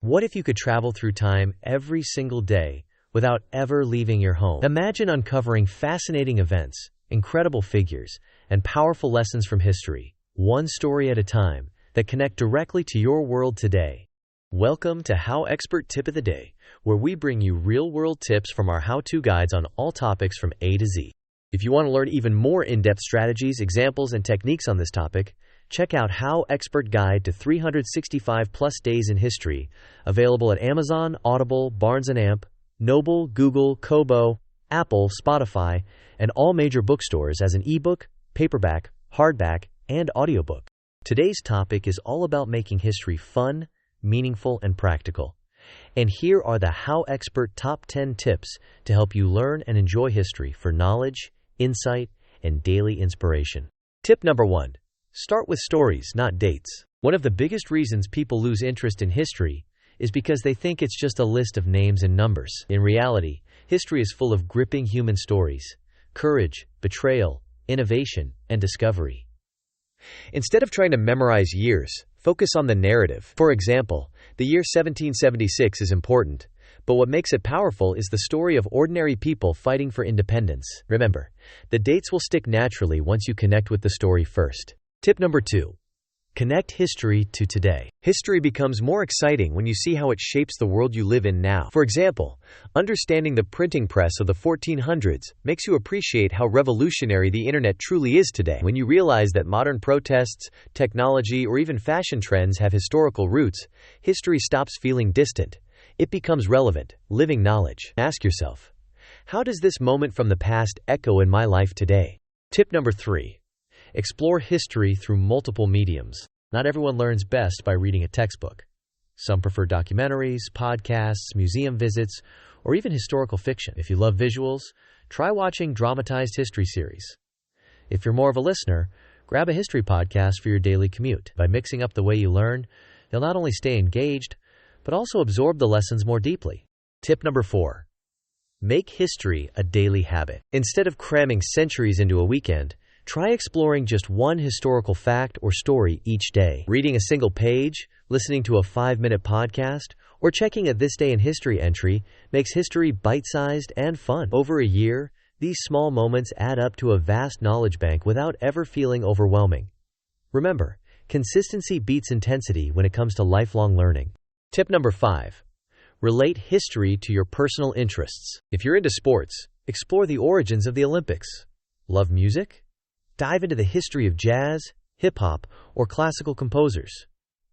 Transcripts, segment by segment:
What if you could travel through time every single day without ever leaving your home? Imagine uncovering fascinating events, incredible figures, and powerful lessons from history, one story at a time, that connect directly to your world today. Welcome to HowExpert Tip of the Day, where we bring you real-world tips from our how-to guides on all topics from A to Z. If you want to learn even more in-depth strategies, examples, and techniques on this topic, check out HowExpert Guide to 365 Plus Days in History, available at Amazon, Audible, Barnes & Amp, Noble, Google, Kobo, Apple, Spotify, and all major bookstores as an ebook, paperback, hardback, and audiobook. Today's topic is all about making history fun, meaningful, and practical. And here are the HowExpert Top 10 tips to help you learn and enjoy history for knowledge, insight, and daily inspiration. Tip number 1. Start with stories, not dates. One of the biggest reasons people lose interest in history is because they think it's just a list of names and numbers. In reality, history is full of gripping human stories, courage, betrayal, innovation, and discovery. Instead of trying to memorize years, focus on the narrative. For example, the year 1776 is important, but what makes it powerful is the story of ordinary people fighting for independence. Remember, the dates will stick naturally once you connect with the story first. Tip number 2. Connect history to today. History becomes more exciting when you see how it shapes the world you live in now. For example, understanding the printing press of the 1400s makes you appreciate how revolutionary the internet truly is today. When you realize that modern protests, technology, or even fashion trends have historical roots, history stops feeling distant. It becomes relevant, living knowledge. Ask yourself, how does this moment from the past echo in my life today? Tip number 3. Explore history through multiple mediums. Not everyone learns best by reading a textbook. Some prefer documentaries, podcasts, museum visits, or even historical fiction. If you love visuals, try watching dramatized history series. If you're more of a listener, grab a history podcast for your daily commute. By mixing up the way you learn, you'll not only stay engaged, but also absorb the lessons more deeply. Tip number 4. Make history a daily habit. Instead of cramming centuries into a weekend, try exploring just one historical fact or story each day. Reading a single page, listening to a 5-minute podcast, or checking a This Day in History entry makes history bite-sized and fun. Over a year, these small moments add up to a vast knowledge bank without ever feeling overwhelming. Remember, consistency beats intensity when it comes to lifelong learning. Tip number 5. Relate history to your personal interests. If you're into sports, explore the origins of the Olympics. Love music? Dive into the history of jazz, hip-hop, or classical composers.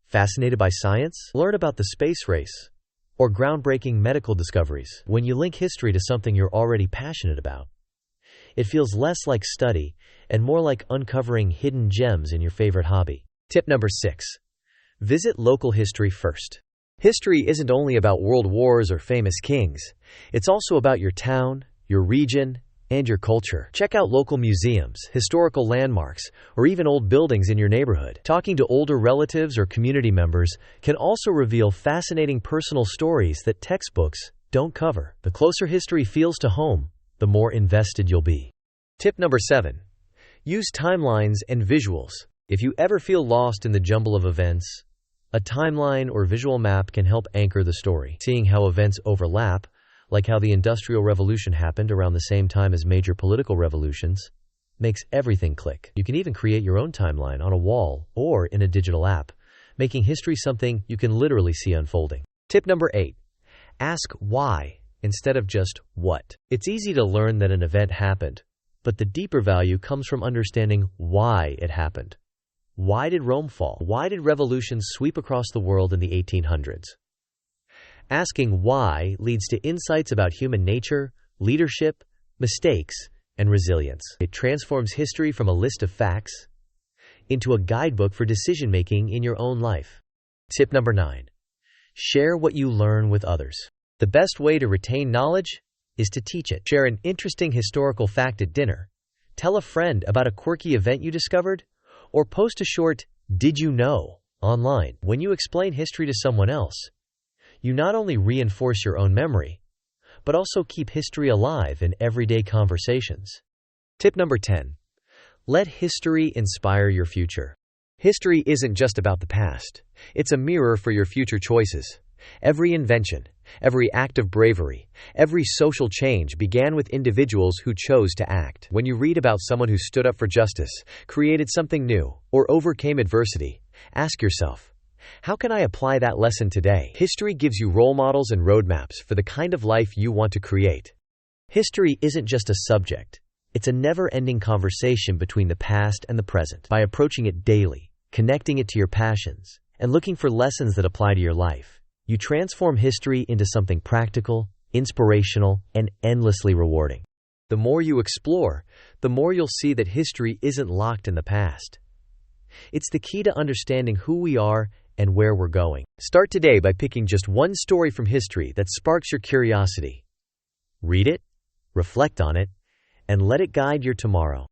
Fascinated by science? Learn about the space race or groundbreaking medical discoveries. When you link history to something you're already passionate about, it feels less like study and more like uncovering hidden gems in your favorite hobby. Tip number 6. Visit local history first. History isn't only about world wars or famous kings. It's also about your town, your region, and your culture. Check out local museums, historical landmarks, or even old buildings in your neighborhood. Talking to older relatives or community members can also reveal fascinating personal stories that textbooks don't cover. The closer history feels to home, the more invested you'll be. Tip number 7. Use timelines and visuals. If you ever feel lost in the jumble of events, a timeline or visual map can help anchor the story. Seeing how events overlap, like how the Industrial Revolution happened around the same time as major political revolutions, makes everything click. You can even create your own timeline on a wall or in a digital app, making history something you can literally see unfolding. Tip number 8. Ask why instead of just what. It's easy to learn that an event happened, but the deeper value comes from understanding why it happened. Why did Rome fall? Why did revolutions sweep across the world in the 1800s? Asking why leads to insights about human nature, leadership, mistakes, and resilience. It transforms history from a list of facts into a guidebook for decision-making in your own life. Tip number 9. Share what you learn with others. The best way to retain knowledge is to teach it. Share an interesting historical fact at dinner. Tell a friend about a quirky event you discovered, or post a short "Did you know?" online. When you explain history to someone else, you not only reinforce your own memory, but also keep history alive in everyday conversations. Tip number 10. Let history inspire your future. History isn't just about the past. It's a mirror for your future choices. Every invention, every act of bravery, every social change began with individuals who chose to act. When you read about someone who stood up for justice, created something new, or overcame adversity, ask yourself, how can I apply that lesson today? History gives you role models and roadmaps for the kind of life you want to create. History isn't just a subject. It's a never-ending conversation between the past and the present. By approaching it daily, connecting it to your passions, and looking for lessons that apply to your life, you transform history into something practical, inspirational, and endlessly rewarding. The more you explore, the more you'll see that history isn't locked in the past. It's the key to understanding who we are and where we're going. Start today by picking just one story from history that sparks your curiosity. Read it, reflect on it, and let it guide your tomorrow.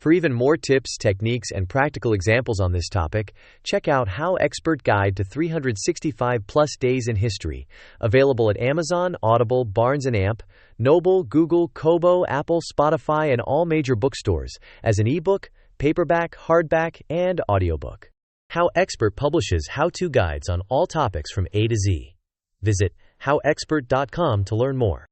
For even more tips, techniques, and practical examples on this topic, check out HowExpert Guide to 365 Plus Days in History, available at Amazon, Audible, Barnes & Amp, Noble, Google, Kobo, Apple, Spotify, and all major bookstores, as an ebook, paperback, hardback, and audiobook. HowExpert publishes how-to guides on all topics from A to Z. Visit howexpert.com to learn more.